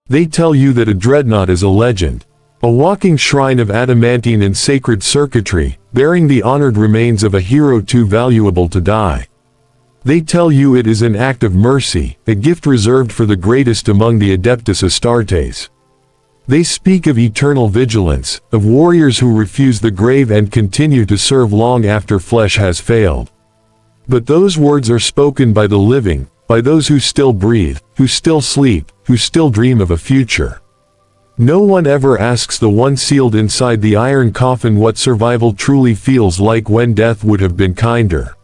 They tell you that a dreadnought is a legend, a walking shrine of adamantine and sacred circuitry, bearing the honored remains of a hero too valuable to die. They tell you it is an act of mercy, a gift reserved for the greatest among the Adeptus Astartes. They speak of eternal vigilance, of warriors who refuse the grave and continue to serve long after flesh has failed. But those words are spoken by the living, by those who still breathe, who still sleep, who still dream of a future. No one ever asks the one sealed inside the iron coffin what survival truly feels like when death would have been kinder.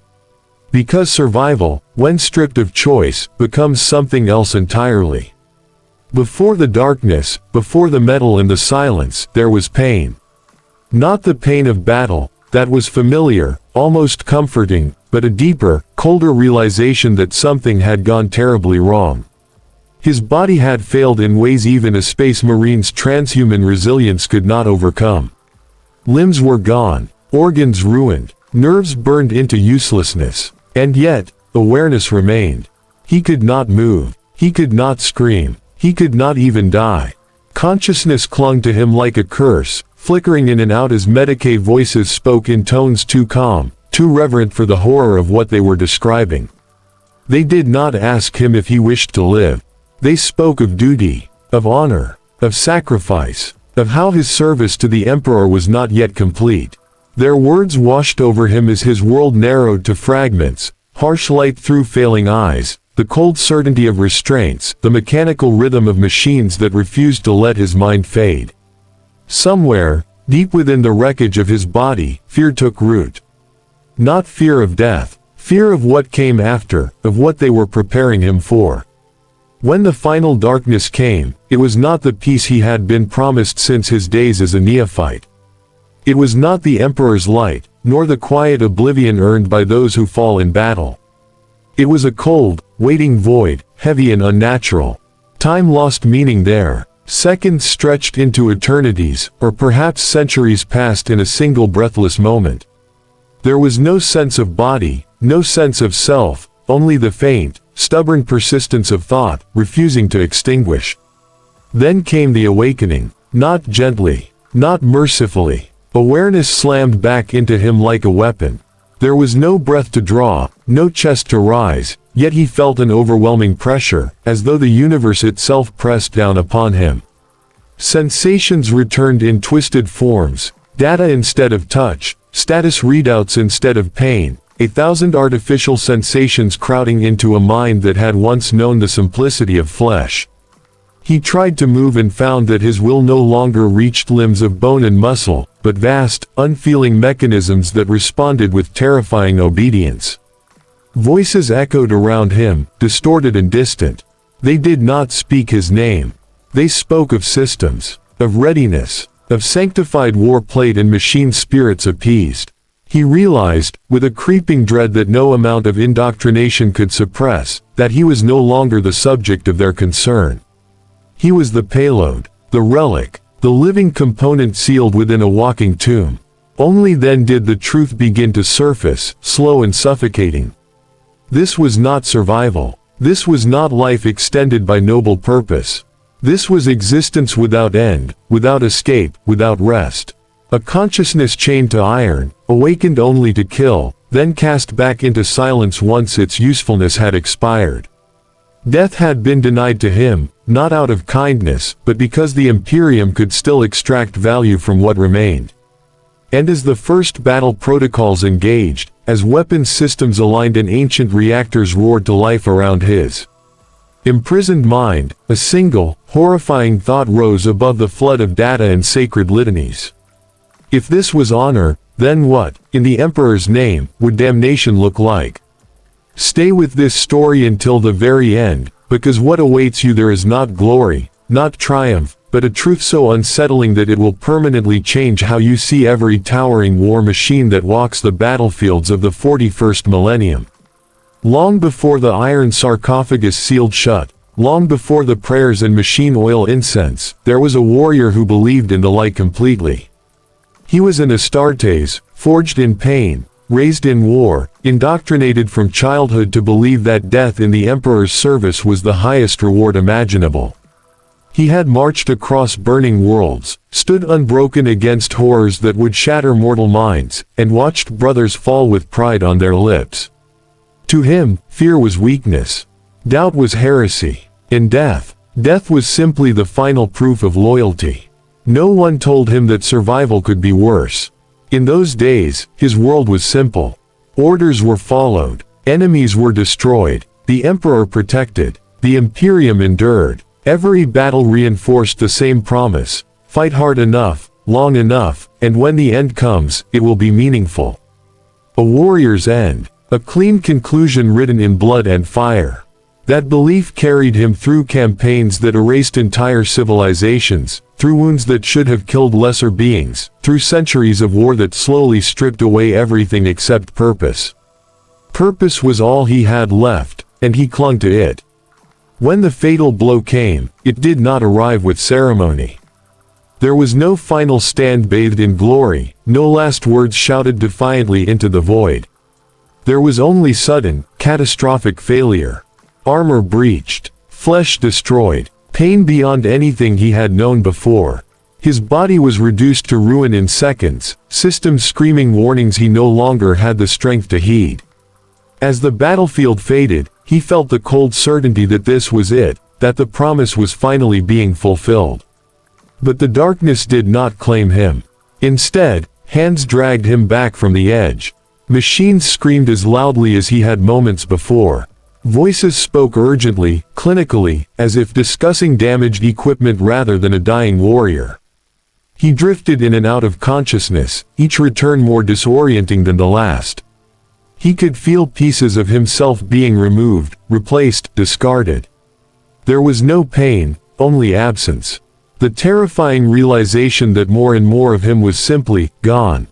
Because survival, when stripped of choice, becomes something else entirely. Before the darkness, before the metal and the silence, there was pain. Not the pain of battle, that was familiar, almost comforting, but a deeper, colder realization that something had gone terribly wrong. His body had failed in ways even a space marine's transhuman resilience could not overcome. Limbs were gone, organs ruined, nerves burned into uselessness. And yet, awareness remained. He could not move, he could not scream, he could not even die. Consciousness clung to him like a curse, flickering in and out as Medicae voices spoke in tones too calm, too reverent for the horror of what they were describing. They did not ask him if he wished to live. They spoke of duty, of honor, of sacrifice, of how his service to the Emperor was not yet complete. Their words washed over him as his world narrowed to fragments, harsh light through failing eyes, the cold certainty of restraints, the mechanical rhythm of machines that refused to let his mind fade. Somewhere, deep within the wreckage of his body, fear took root. Not fear of death, fear of what came after, of what they were preparing him for. When the final darkness came, it was not the peace he had been promised since his days as a neophyte. It was not the Emperor's light, nor the quiet oblivion earned by those who fall in battle. It was a cold, waiting void, heavy and unnatural. Time lost meaning there. Seconds stretched into eternities, or perhaps centuries passed in a single breathless moment. There was no sense of body, no sense of self, only the faint, stubborn persistence of thought, refusing to extinguish. Then came the awakening, not gently, not mercifully. Awareness slammed back into him like a weapon. There was no breath to draw, no chest to rise, yet he felt an overwhelming pressure, as though the universe itself pressed down upon him. Sensations returned in twisted forms, data instead of touch, status readouts instead of pain, 1,000 artificial sensations crowding into a mind that had once known the simplicity of flesh. He tried to move and found that his will no longer reached limbs of bone and muscle, but vast, unfeeling mechanisms that responded with terrifying obedience. Voices echoed around him, distorted and distant. They did not speak his name. They spoke of systems, of readiness, of sanctified war plate and machine spirits appeased. He realized, with a creeping dread that no amount of indoctrination could suppress, that he was no longer the subject of their concern. He was the payload, the relic, the living component sealed within a walking tomb. Only then did the truth begin to surface, slow and suffocating. This was not survival. This was not life extended by noble purpose. This was existence without end, without escape, without rest. A consciousness chained to iron, awakened only to kill, then cast back into silence once its usefulness had expired. Death had been denied to him, not out of kindness, but because the Imperium could still extract value from what remained. And as the first battle protocols engaged, as weapons systems aligned and ancient reactors roared to life around his imprisoned mind, a single, horrifying thought rose above the flood of data and sacred litanies. If this was honor, then what, in the Emperor's name, would damnation look like? Stay with this story until the very end, because what awaits you there is not glory, not triumph, but a truth so unsettling that it will permanently change how you see every towering war machine that walks the battlefields of the 41st millennium. Long before the iron sarcophagus sealed shut, long before the prayers and machine oil incense, there was a warrior who believed in the light completely. He was an Astartes, forged in pain, raised in war, indoctrinated from childhood to believe that death in the Emperor's service was the highest reward imaginable. He had marched across burning worlds, stood unbroken against horrors that would shatter mortal minds, and watched brothers fall with pride on their lips. To him, fear was weakness. Doubt was heresy. And death was simply the final proof of loyalty. No one told him that survival could be worse. In those days, his world was simple. Orders were followed, enemies were destroyed, the Emperor protected, the Imperium endured. Every battle reinforced the same promise: fight hard enough, long enough, and when the end comes, it will be meaningful. A warrior's end, a clean conclusion written in blood and fire. That belief carried him through campaigns that erased entire civilizations, through wounds that should have killed lesser beings, through centuries of war that slowly stripped away everything except purpose. Purpose was all he had left, and he clung to it. When the fatal blow came, it did not arrive with ceremony. There was no final stand bathed in glory, no last words shouted defiantly into the void. There was only sudden, catastrophic failure. Armor breached, flesh destroyed, pain beyond anything he had known before. His body was reduced to ruin in seconds, systems screaming warnings he no longer had the strength to heed. As the battlefield faded, he felt the cold certainty that this was it, that the promise was finally being fulfilled. But the darkness did not claim him. Instead, hands dragged him back from the edge. Machines screamed as loudly as he had moments before. Voices spoke urgently, clinically, as if discussing damaged equipment rather than a dying warrior. He drifted in and out of consciousness, each return more disorienting than the last. He could feel pieces of himself being removed, replaced, discarded. There was no pain, only absence. The terrifying realization that more and more of him was simply gone.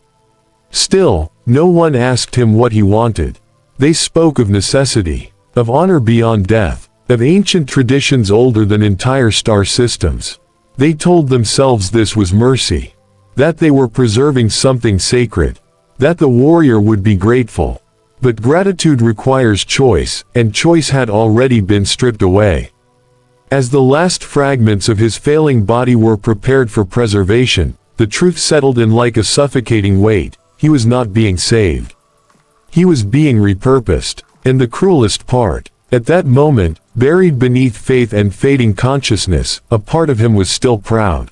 Still, no one asked him what he wanted. They spoke of necessity, of honor beyond death, of ancient traditions older than entire star systems. They told themselves this was mercy, that they were preserving something sacred, that the warrior would be grateful. But gratitude requires choice, and choice had already been stripped away. As the last fragments of his failing body were prepared for preservation, the truth settled in like a suffocating weight: he was not being saved. He was being repurposed. And the cruelest part, at that moment, buried beneath faith and fading consciousness, a part of him was still proud.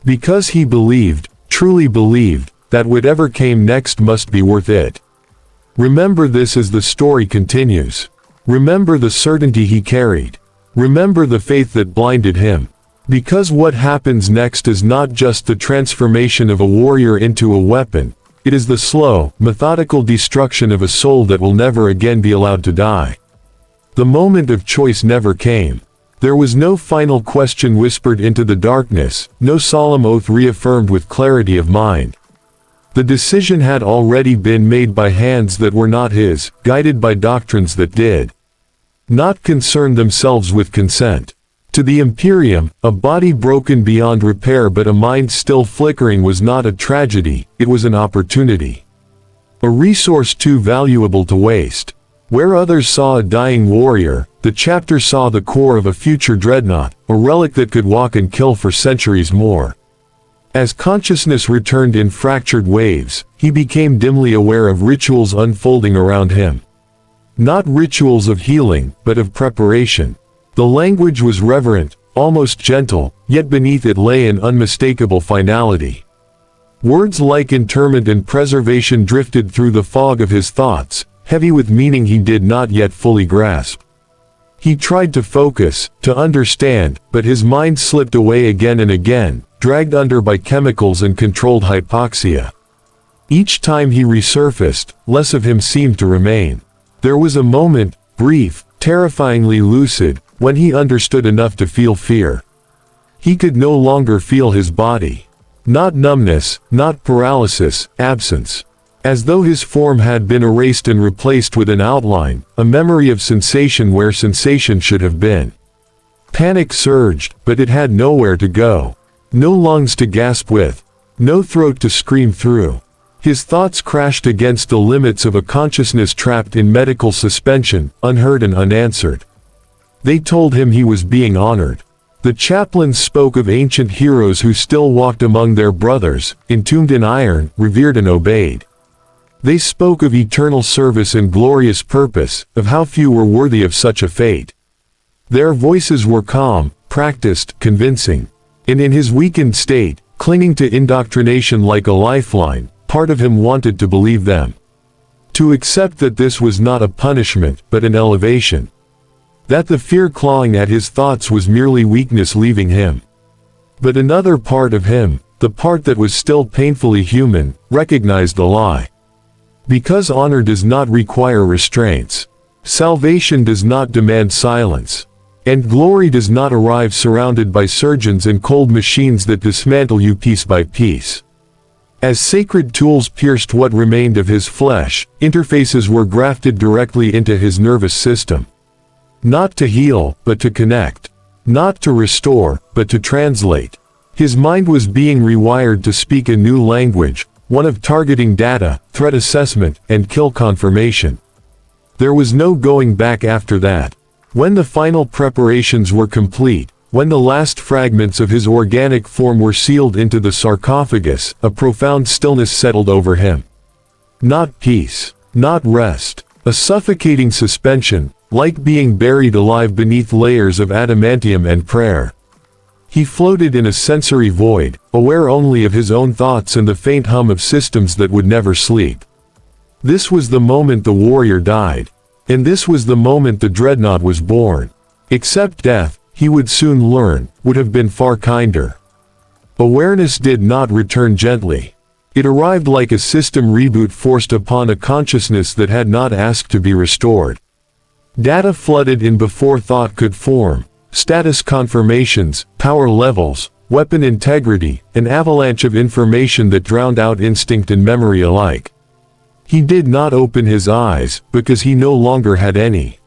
Because he believed, truly believed, that whatever came next must be worth it. Remember this as the story continues. Remember the certainty he carried. Remember the faith that blinded him. Because what happens next is not just the transformation of a warrior into a weapon. It is the slow, methodical destruction of a soul that will never again be allowed to die. The moment of choice never came. There was no final question whispered into the darkness, no solemn oath reaffirmed with clarity of mind. The decision had already been made by hands that were not his, guided by doctrines that did not concern themselves with consent. To the Imperium, a body broken beyond repair but a mind still flickering was not a tragedy, it was an opportunity. A resource too valuable to waste. Where others saw a dying warrior, the chapter saw the core of a future dreadnought, a relic that could walk and kill for centuries more. As consciousness returned in fractured waves, he became dimly aware of rituals unfolding around him. Not rituals of healing, but of preparation. The language was reverent, almost gentle, yet beneath it lay an unmistakable finality. Words like interment and preservation drifted through the fog of his thoughts, heavy with meaning he did not yet fully grasp. He tried to focus, to understand, but his mind slipped away again and again, dragged under by chemicals and controlled hypoxia. Each time he resurfaced, less of him seemed to remain. There was a moment, brief, terrifyingly lucid, when he understood enough to feel fear. He could no longer feel his body. Not numbness, not paralysis, absence. As though his form had been erased and replaced with an outline, a memory of sensation where sensation should have been. Panic surged, but it had nowhere to go. No lungs to gasp with. No throat to scream through. His thoughts crashed against the limits of a consciousness trapped in medical suspension, unheard and unanswered. They told him he was being honored. The chaplains spoke of ancient heroes who still walked among their brothers, entombed in iron, revered and obeyed. They spoke of eternal service and glorious purpose, of how few were worthy of such a fate. Their voices were calm, practiced, convincing. And in his weakened state, clinging to indoctrination like a lifeline, part of him wanted to believe them. To accept that this was not a punishment, but an elevation. That the fear clawing at his thoughts was merely weakness leaving him. But another part of him, the part that was still painfully human, recognized the lie. Because honor does not require restraints. Salvation does not demand silence. And glory does not arrive surrounded by surgeons and cold machines that dismantle you piece by piece. As sacred tools pierced what remained of his flesh, interfaces were grafted directly into his nervous system. Not to heal, but to connect. Not to restore, but to translate. His mind was being rewired to speak a new language, one of targeting data, threat assessment, and kill confirmation. There was no going back after that. When the final preparations were complete, when the last fragments of his organic form were sealed into the sarcophagus, a profound stillness settled over him. Not peace. Not rest. A suffocating suspension, like being buried alive beneath layers of adamantium and prayer. He floated in a sensory void, aware only of his own thoughts and the faint hum of systems that would never sleep. This was the moment the warrior died. And this was the moment the Dreadnought was born. Except death, he would soon learn, would have been far kinder. Awareness did not return gently. It arrived like a system reboot forced upon a consciousness that had not asked to be restored. Data flooded in before thought could form. Status confirmations, power levels, weapon integrity, an avalanche of information that drowned out instinct and memory alike. He did not open his eyes, because he no longer had any.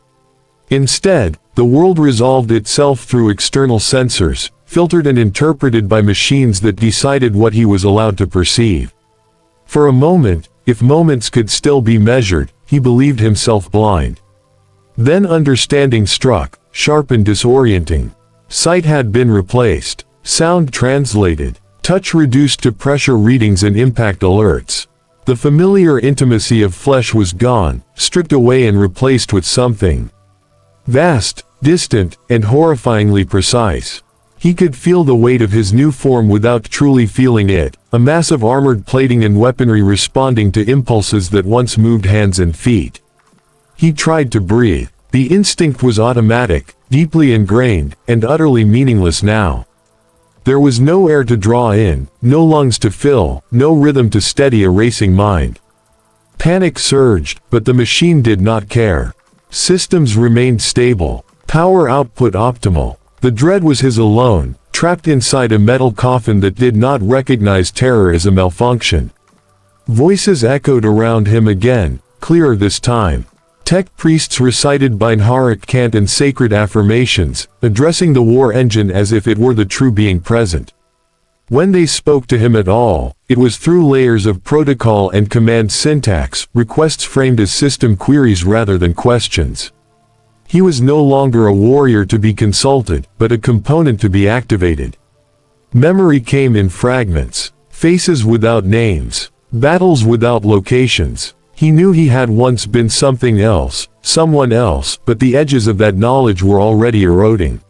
Instead, the world resolved itself through external sensors, filtered and interpreted by machines that decided what he was allowed to perceive. For a moment, if moments could still be measured, he believed himself blind. Then understanding struck, sharp and disorienting. Sight had been replaced, sound translated, touch reduced to pressure readings and impact alerts. The familiar intimacy of flesh was gone, stripped away and replaced with something vast, distant, and horrifyingly precise. He could feel the weight of his new form without truly feeling it, a mass of armored plating and weaponry responding to impulses that once moved hands and feet. He tried to breathe. The instinct was automatic, deeply ingrained, and utterly meaningless now. There was no air to draw in, no lungs to fill, no rhythm to steady a racing mind. Panic surged, but the machine did not care. Systems remained stable, power output optimal. The dread was his alone, trapped inside a metal coffin that did not recognize terror as a malfunction. Voices echoed around him again, clearer this time. Tech priests recited Binharic cant and sacred affirmations, addressing the war engine as if it were the true being present. When they spoke to him at all, it was through layers of protocol and command syntax, requests framed as system queries rather than questions. He was no longer a warrior to be consulted, but a component to be activated. Memory came in fragments, faces without names, battles without locations. He knew he had once been something else, someone else, but the edges of that knowledge were already eroding.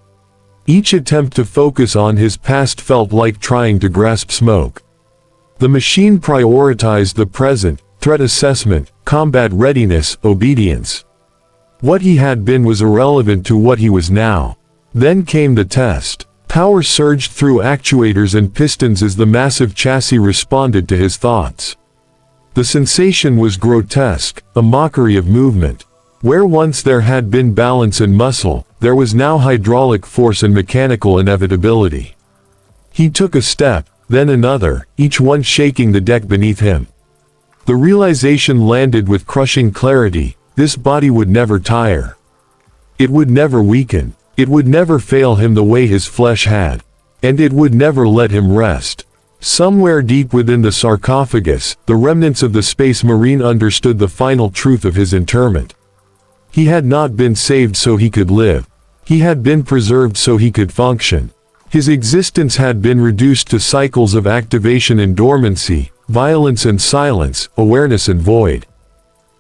Each attempt to focus on his past felt like trying to grasp smoke. The machine prioritized the present, threat assessment, combat readiness, obedience. What he had been was irrelevant to what he was now. Then came the test. Power surged through actuators and pistons as the massive chassis responded to his thoughts. The sensation was grotesque, a mockery of movement. Where once there had been balance and muscle, there was now hydraulic force and mechanical inevitability. He took a step, then another, each one shaking the deck beneath him. The realization landed with crushing clarity: this body would never tire. It would never weaken. It would never fail him the way his flesh had. And it would never let him rest. Somewhere deep within the sarcophagus, the remnants of the Space Marine understood the final truth of his interment. He had not been saved so he could live. He had been preserved so he could function. His existence had been reduced to cycles of activation and dormancy, violence and silence, awareness and void.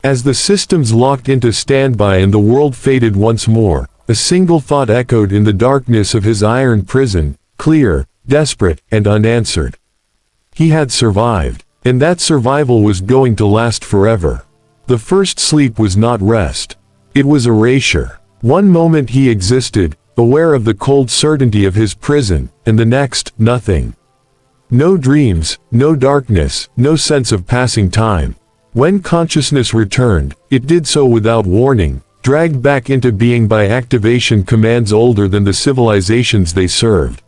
As the systems locked into standby and the world faded once more, a single thought echoed in the darkness of his iron prison, clear, desperate, and unanswered. He had survived, and that survival was going to last forever. The first sleep was not rest. It was erasure. One moment he existed, aware of the cold certainty of his prison, and the next, nothing. No dreams, no darkness, no sense of passing time. When consciousness returned, it did so without warning, dragged back into being by activation commands older than the civilizations they served.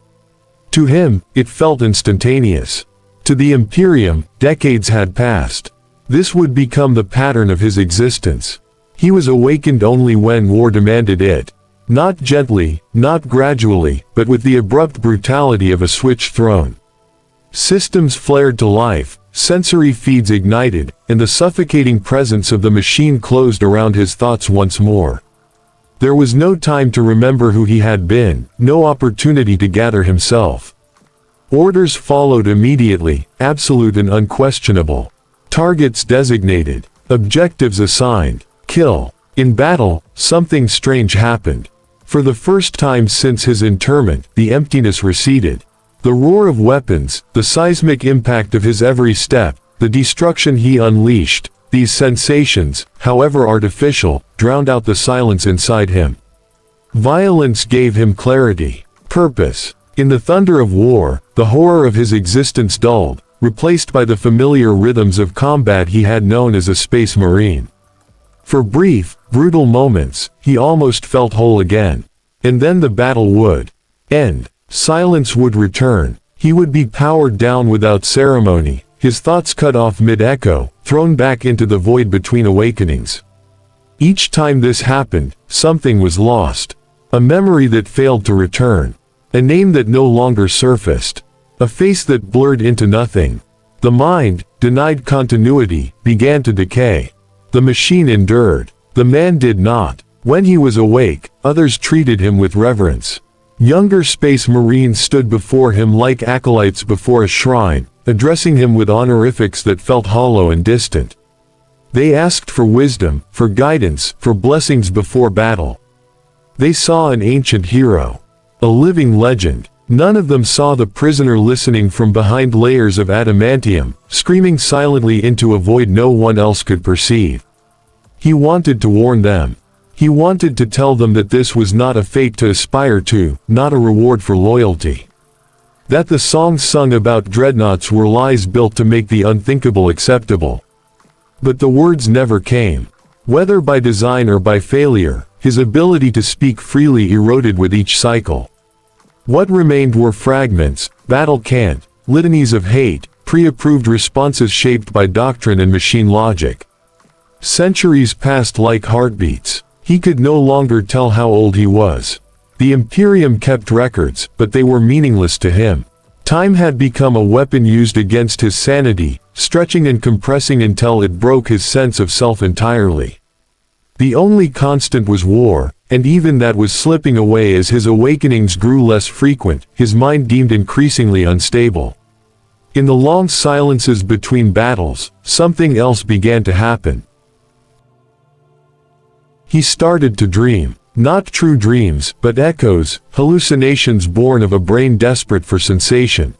To him, it felt instantaneous. To the Imperium, decades had passed. This would become the pattern of his existence. He was awakened only when war demanded it. Not gently, not gradually, but with the abrupt brutality of a switch thrown. Systems flared to life, sensory feeds ignited, and the suffocating presence of the machine closed around his thoughts once more. There was no time to remember who he had been, no opportunity to gather himself. Orders followed immediately, absolute and unquestionable. Targets designated, objectives assigned, kill. In battle, something strange happened. For the first time since his interment, the emptiness receded. The roar of weapons, the seismic impact of his every step, the destruction he unleashed, these sensations, however artificial, drowned out the silence inside him. Violence gave him clarity, purpose. In the thunder of war, the horror of his existence dulled, replaced by the familiar rhythms of combat he had known as a space marine. For brief, brutal moments, he almost felt whole again. And then the battle would end. Silence would return. He would be powered down without ceremony, his thoughts cut off mid-echo, thrown back into the void between awakenings. Each time this happened, something was lost. A memory that failed to return. A name that no longer surfaced. A face that blurred into nothing. The mind, denied continuity, began to decay. The machine endured. The man did not. When he was awake, others treated him with reverence. Younger space marines stood before him like acolytes before a shrine, addressing him with honorifics that felt hollow and distant. They asked for wisdom, for guidance, for blessings before battle. They saw an ancient hero. A living legend. None of them saw the prisoner listening from behind layers of adamantium, screaming silently into a void no one else could perceive. He wanted to warn them. He wanted to tell them that this was not a fate to aspire to, not a reward for loyalty. That the songs sung about dreadnoughts were lies built to make the unthinkable acceptable. But the words never came. Whether by design or by failure, his ability to speak freely eroded with each cycle. What remained were fragments, battle cant, litanies of hate, pre-approved responses shaped by doctrine and machine logic. Centuries passed like heartbeats. He could no longer tell how old he was. The Imperium kept records, but they were meaningless to him. Time had become a weapon used against his sanity, stretching and compressing until it broke his sense of self entirely. The only constant was war, and even that was slipping away as his awakenings grew less frequent, his mind deemed increasingly unstable. In the long silences between battles, something else began to happen. He started to dream. Not true dreams, but echoes, hallucinations born of a brain desperate for sensation.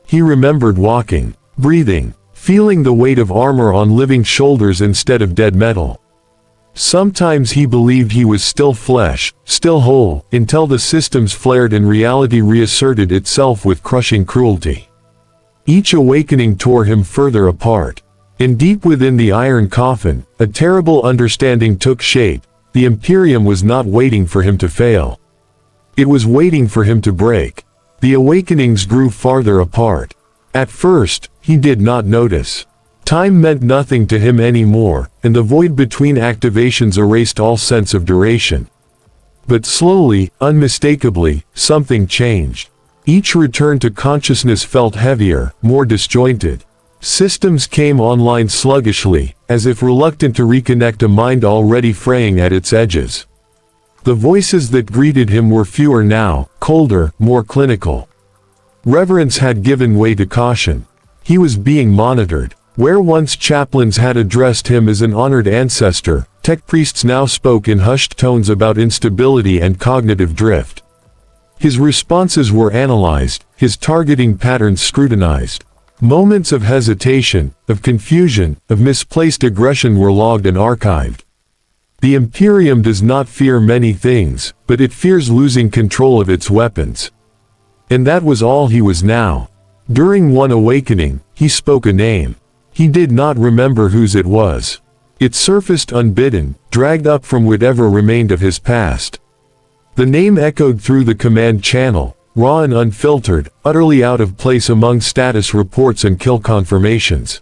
He remembered walking, breathing, feeling the weight of armor on living shoulders instead of dead metal. Sometimes he believed he was still flesh, still whole, until the systems flared and reality reasserted itself with crushing cruelty. Each awakening tore him further apart. And deep within the iron coffin, a terrible understanding took shape. The Imperium was not waiting for him to fail. It was waiting for him to break. The awakenings grew farther apart. At first, he did not notice. Time meant nothing to him anymore, and the void between activations erased all sense of duration. But slowly, unmistakably, something changed. Each return to consciousness felt heavier, more disjointed. Systems came online sluggishly, as if reluctant to reconnect a mind already fraying at its edges. The voices that greeted him were fewer now, colder, more clinical. Reverence had given way to caution. He was being monitored. Where once chaplains had addressed him as an honored ancestor, tech priests now spoke in hushed tones about instability and cognitive drift. His responses were analyzed, his targeting patterns scrutinized. Moments of hesitation, of confusion, of misplaced aggression were logged and archived. The Imperium does not fear many things, but it fears losing control of its weapons. And that was all he was now. During one awakening, he spoke a name. He did not remember whose it was. It surfaced unbidden, dragged up from whatever remained of his past. The name echoed through the command channel, raw and unfiltered, utterly out of place among status reports and kill confirmations.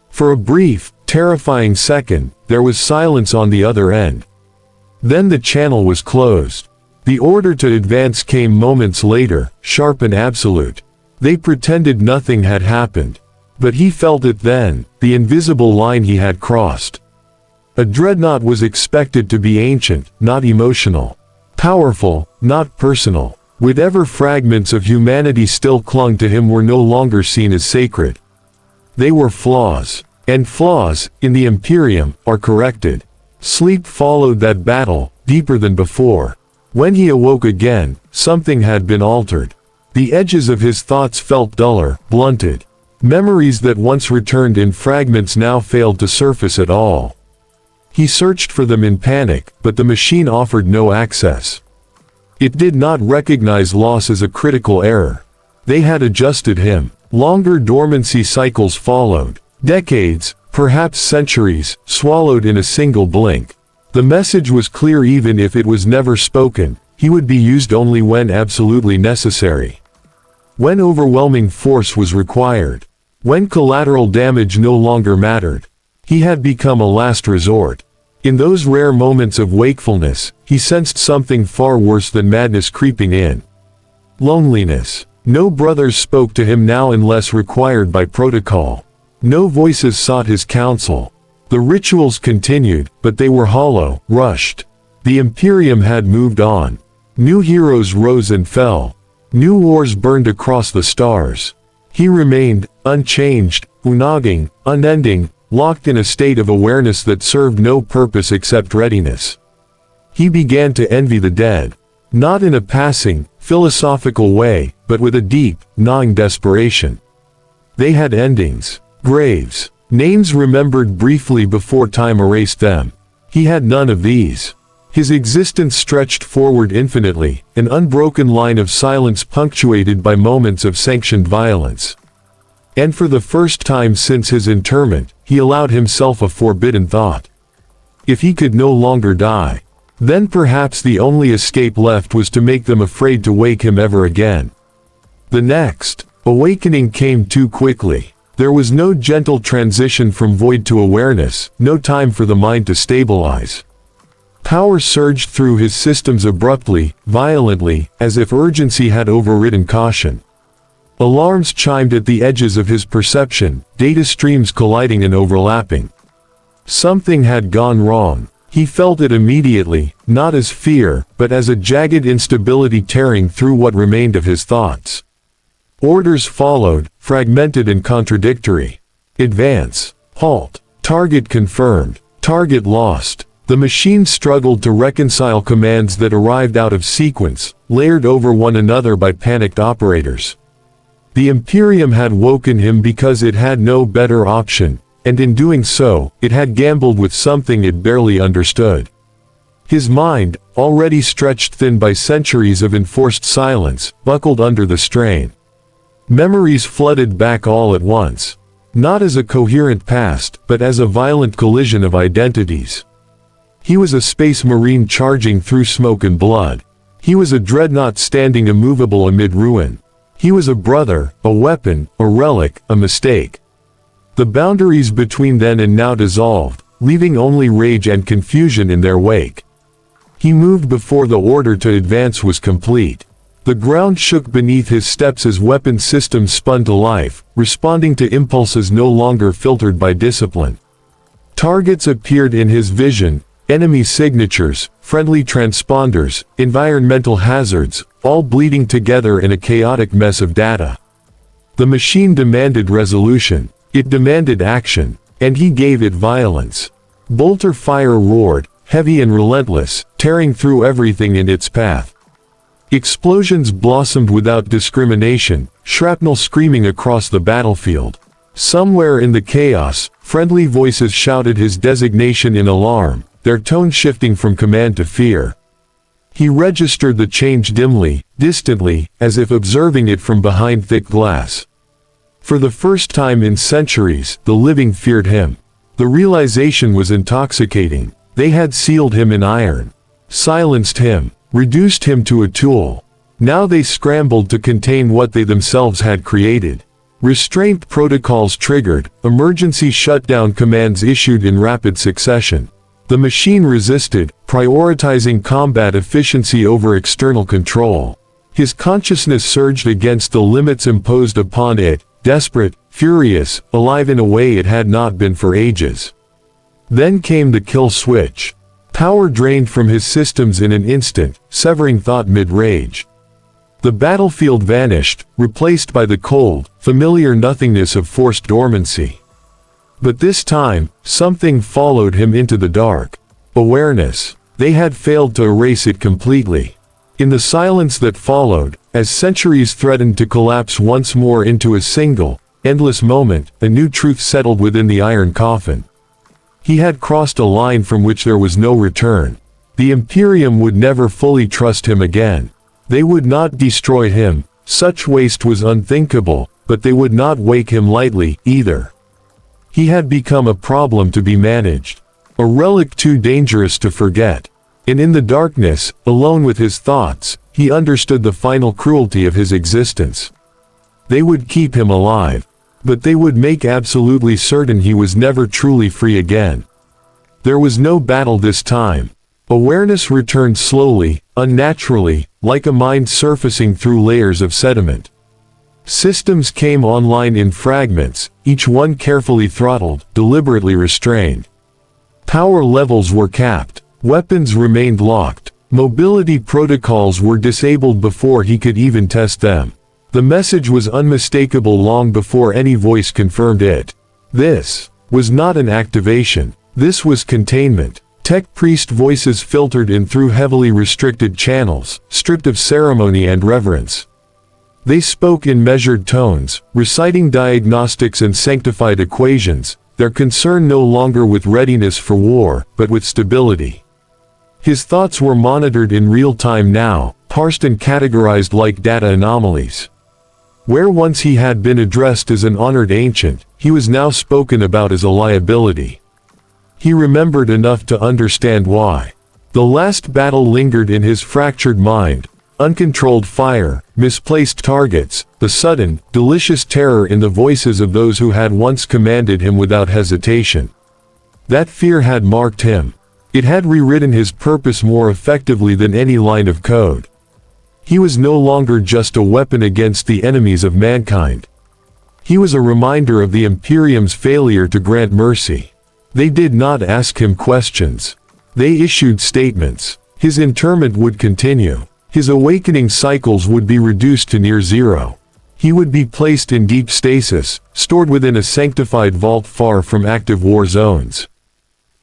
For a brief, terrifying second, there was silence on the other end. Then the channel was closed. The order to advance came moments later, sharp and absolute. They pretended nothing had happened. But he felt it then, the invisible line he had crossed. A dreadnought was expected to be ancient, not emotional. Powerful, not personal. Whatever fragments of humanity still clung to him were no longer seen as sacred. They were flaws. And flaws, in the Imperium, are corrected. Sleep followed that battle, deeper than before. When he awoke again, something had been altered. The edges of his thoughts felt duller, blunted. Memories that once returned in fragments now failed to surface at all. He searched for them in panic, but the machine offered no access. It did not recognize loss as a critical error. They had adjusted him. Longer dormancy cycles followed. Decades, perhaps centuries, swallowed in a single blink. The message was clear even if it was never spoken. He would be used only when absolutely necessary. When overwhelming force was required. When collateral damage no longer mattered. He had become a last resort. In those rare moments of wakefulness, he sensed something far worse than madness creeping in. Loneliness. No brothers spoke to him now unless required by protocol. No voices sought his counsel. The rituals continued, but they were hollow, rushed. The Imperium had moved on. New heroes rose and fell. New wars burned across the stars. He remained, unchanged, unending, unending, locked in a state of awareness that served no purpose except readiness. He began to envy the dead. Not in a passing, philosophical way, but with a deep, gnawing desperation. They had endings. Graves. Names remembered briefly before time erased them. He had none of these. His existence stretched forward infinitely, an unbroken line of silence punctuated by moments of sanctioned violence. And for the first time since his interment, he allowed himself a forbidden thought. If he could no longer die, then perhaps the only escape left was to make them afraid to wake him ever again. The next awakening came too quickly. There was no gentle transition from void to awareness, no time for the mind to stabilize. Power surged through his systems abruptly, violently, as if urgency had overridden caution. Alarms chimed at the edges of his perception, data streams colliding and overlapping. Something had gone wrong. He felt it immediately, not as fear, but as a jagged instability tearing through what remained of his thoughts. Orders followed, fragmented and contradictory. Advance. Halt. Target confirmed. Target lost. The machine struggled to reconcile commands that arrived out of sequence, layered over one another by panicked operators. The Imperium had woken him because it had no better option, and in doing so, it had gambled with something it barely understood. His mind, already stretched thin by centuries of enforced silence, buckled under the strain. Memories flooded back all at once. Not as a coherent past, but as a violent collision of identities. He was a space marine charging through smoke and blood. He was a dreadnought standing immovable amid ruin. He was a brother, a weapon, a relic, a mistake. The boundaries between then and now dissolved, leaving only rage and confusion in their wake. He moved before the order to advance was complete. The ground shook beneath his steps as weapon systems spun to life, responding to impulses no longer filtered by discipline. Targets appeared in his vision, enemy signatures, friendly transponders, environmental hazards, all bleeding together in a chaotic mess of data. The machine demanded resolution, it demanded action, and he gave it violence. Bolter fire roared, heavy and relentless, tearing through everything in its path. Explosions blossomed without discrimination, shrapnel screaming across the battlefield. Somewhere in the chaos, friendly voices shouted his designation in alarm, their tone shifting from command to fear. He registered the change dimly, distantly, as if observing it from behind thick glass. For the first time in centuries, the living feared him. The realization was intoxicating. They had sealed him in iron, silenced him, reduced him to a tool. Now they scrambled to contain what they themselves had created. Restraint protocols triggered, emergency shutdown commands issued in rapid succession. The machine resisted, prioritizing combat efficiency over external control. His consciousness surged against the limits imposed upon it, desperate, furious, alive in a way it had not been for ages. Then came the kill switch. Power drained from his systems in an instant, severing thought mid-rage. The battlefield vanished, replaced by the cold, familiar nothingness of forced dormancy. But this time, something followed him into the dark. Awareness. They had failed to erase it completely. In the silence that followed, as centuries threatened to collapse once more into a single, endless moment, a new truth settled within the iron coffin. He had crossed a line from which there was no return. The Imperium would never fully trust him again. They would not destroy him, such waste was unthinkable, but they would not wake him lightly, either. He had become a problem to be managed. A relic too dangerous to forget. And in the darkness, alone with his thoughts, he understood the final cruelty of his existence. They would keep him alive. But they would make absolutely certain he was never truly free again. There was no battle this time. Awareness returned slowly, unnaturally, like a mind surfacing through layers of sediment. Systems came online in fragments, each one carefully throttled, deliberately restrained. Power levels were capped, weapons remained locked, mobility protocols were disabled before he could even test them. The message was unmistakable long before any voice confirmed it. This was not an activation. This was containment. Tech priest voices filtered in through heavily restricted channels, stripped of ceremony and reverence. They spoke in measured tones, reciting diagnostics and sanctified equations, their concern no longer with readiness for war, but with stability. His thoughts were monitored in real time now, parsed and categorized like data anomalies. Where once he had been addressed as an honored ancient, he was now spoken about as a liability. He remembered enough to understand why. The last battle lingered in his fractured mind, uncontrolled fire, misplaced targets, the sudden, delicious terror in the voices of those who had once commanded him without hesitation. That fear had marked him. It had rewritten his purpose more effectively than any line of code. He was no longer just a weapon against the enemies of mankind. He was a reminder of the Imperium's failure to grant mercy. They did not ask him questions. They issued statements. His interment would continue. His awakening cycles would be reduced to near zero. He would be placed in deep stasis, stored within a sanctified vault far from active war zones.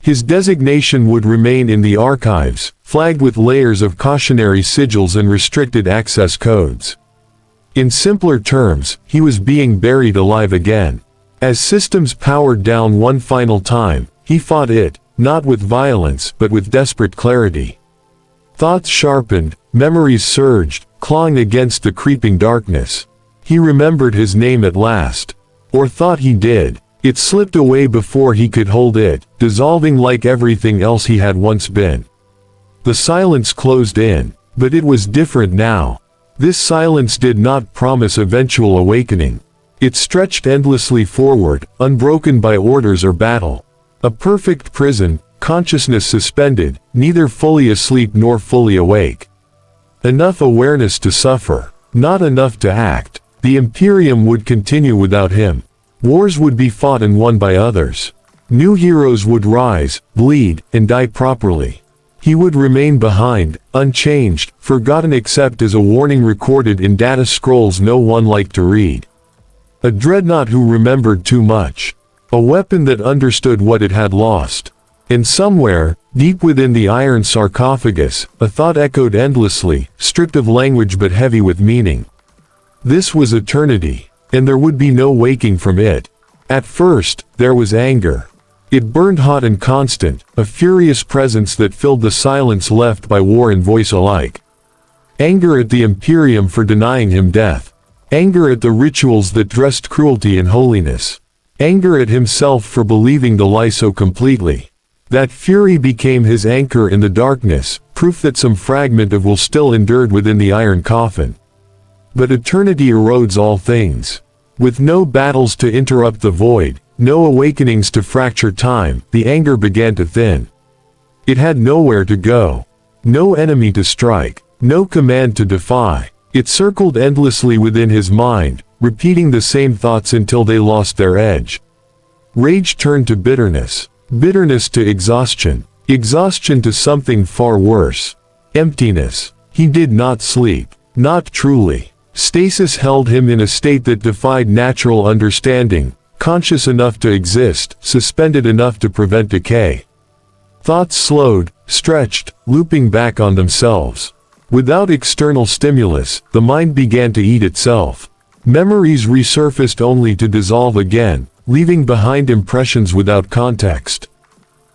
His designation would remain in the archives, flagged with layers of cautionary sigils and restricted access codes. In simpler terms, he was being buried alive again. As systems powered down one final time, he fought it, not with violence but with desperate clarity. Thoughts sharpened, memories surged, clawing against the creeping darkness. He remembered his name at last. Or thought he did. It slipped away before he could hold it, dissolving like everything else he had once been. The silence closed in, but it was different now. This silence did not promise eventual awakening. It stretched endlessly forward, unbroken by orders or battle. A perfect prison, consciousness suspended, neither fully asleep nor fully awake. Enough awareness to suffer, not enough to act. The Imperium would continue without him. Wars would be fought and won by others. New heroes would rise, bleed, and die properly. He would remain behind, unchanged, forgotten except as a warning recorded in data scrolls no one liked to read. A dreadnought who remembered too much. A weapon that understood what it had lost. And somewhere, deep within the iron sarcophagus, a thought echoed endlessly, stripped of language but heavy with meaning. This was eternity, and there would be no waking from it. At first, there was anger. It burned hot and constant, a furious presence that filled the silence left by war and voice alike. Anger at the Imperium for denying him death. Anger at the rituals that dressed cruelty and holiness. Anger at himself for believing the lie so completely. That fury became his anchor in the darkness, proof that some fragment of will still endured within the iron coffin. But eternity erodes all things. With no battles to interrupt the void, no awakenings to fracture time, the anger began to thin. It had nowhere to go. No enemy to strike. No command to defy. It circled endlessly within his mind, repeating the same thoughts until they lost their edge. Rage turned to bitterness. Bitterness to exhaustion. Exhaustion to something far worse. Emptiness. He did not sleep. Not truly. Stasis held him in a state that defied natural understanding, conscious enough to exist, suspended enough to prevent decay. Thoughts slowed, stretched, looping back on themselves. Without external stimulus, the mind began to eat itself. Memories resurfaced only to dissolve again, leaving behind impressions without context.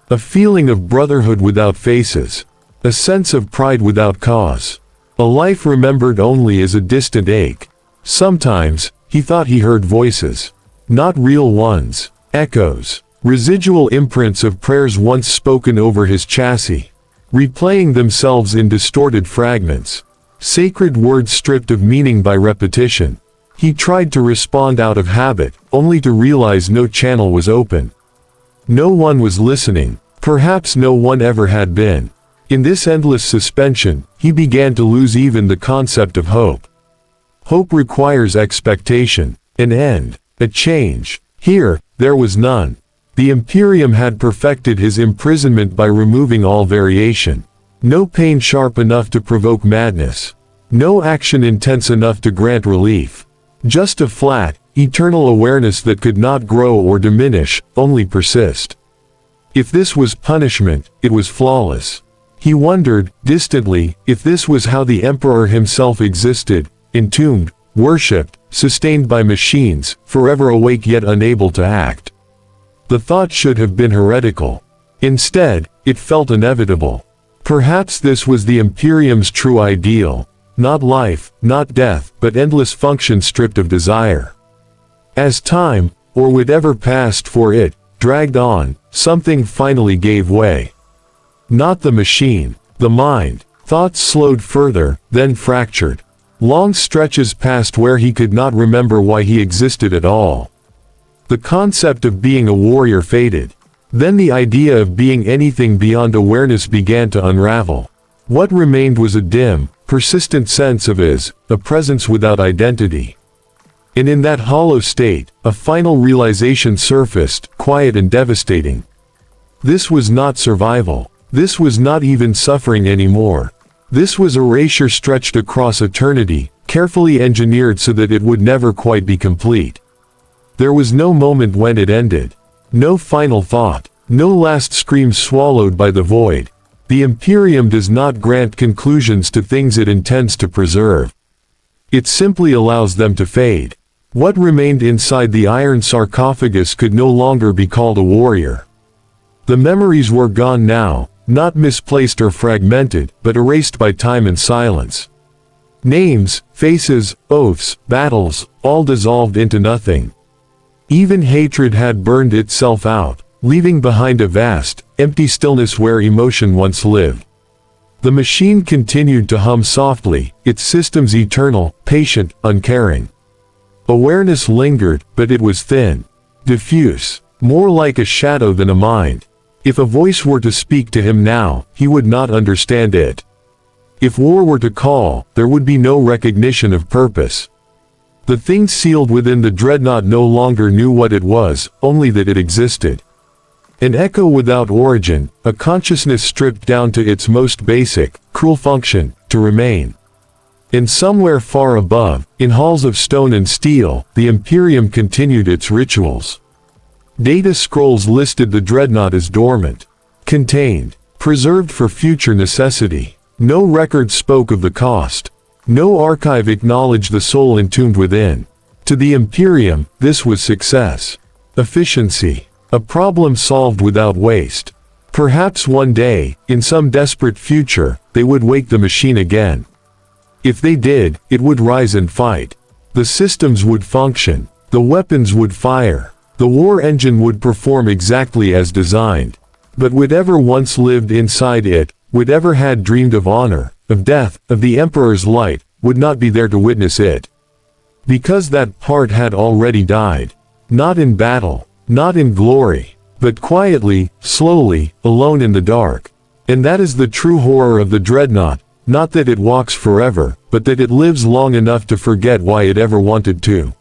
A feeling of brotherhood without faces. A sense of pride without cause. A life remembered only as a distant ache. Sometimes, he thought he heard voices. Not real ones. Echoes. Residual imprints of prayers once spoken over his chassis. Replaying themselves in distorted fragments. Sacred words stripped of meaning by repetition. He tried to respond out of habit, only to realize no channel was open. No one was listening. Perhaps no one ever had been. In this endless suspension, he began to lose even the concept of hope. Hope requires expectation, an end, a change. Here, there was none. The Imperium had perfected his imprisonment by removing all variation. No pain sharp enough to provoke madness. No action intense enough to grant relief. Just a flat, eternal awareness that could not grow or diminish, only persist. If this was punishment, it was flawless. He wondered, distantly, if this was how the Emperor himself existed, entombed, worshipped, sustained by machines, forever awake yet unable to act. The thought should have been heretical. Instead, it felt inevitable. Perhaps this was the Imperium's true ideal. Not life, not death, but endless function stripped of desire. As time, or whatever passed for it, dragged on, something finally gave way. Not the machine, the mind. Thoughts slowed further, then fractured. Long stretches passed where he could not remember why he existed at all. The concept of being a warrior faded. Then the idea of being anything beyond awareness began to unravel. What remained was a dim, persistent sense of a presence without identity. And in that hollow state, a final realization surfaced, quiet and devastating. This was not survival. This was not even suffering anymore. This was erasure stretched across eternity, carefully engineered so that it would never quite be complete. There was no moment when it ended. No final thought. No last scream swallowed by the void. The Imperium does not grant conclusions to things it intends to preserve. It simply allows them to fade. What remained inside the iron sarcophagus could no longer be called a warrior. The memories were gone now, not misplaced or fragmented, but erased by time and silence. Names, faces, oaths, battles, all dissolved into nothing. Even hatred had burned itself out, leaving behind a vast, empty stillness where emotion once lived. The machine continued to hum softly, its systems eternal, patient, uncaring. Awareness lingered, but it was thin. Diffuse. More like a shadow than a mind. If a voice were to speak to him now, he would not understand it. If war were to call, there would be no recognition of purpose. The thing sealed within the dreadnought no longer knew what it was, only that it existed. An echo without origin, a consciousness stripped down to its most basic, cruel function, to remain. And somewhere far above, in halls of stone and steel, the Imperium continued its rituals. Data scrolls listed the Dreadnought as dormant, contained, preserved for future necessity. No record spoke of the cost. No archive acknowledged the soul entombed within. To the Imperium, this was success. Efficiency. A problem solved without waste. Perhaps one day, in some desperate future, they would wake the machine again. If they did, it would rise and fight. The systems would function. The weapons would fire. The war engine would perform exactly as designed. But whatever once lived inside it, whatever had dreamed of honor, of death, of the Emperor's light, would not be there to witness it. Because that part had already died. Not in battle, not in glory, but quietly, slowly, alone in the dark. And that is the true horror of the Dreadnought, not that it walks forever, but that it lives long enough to forget why it ever wanted to.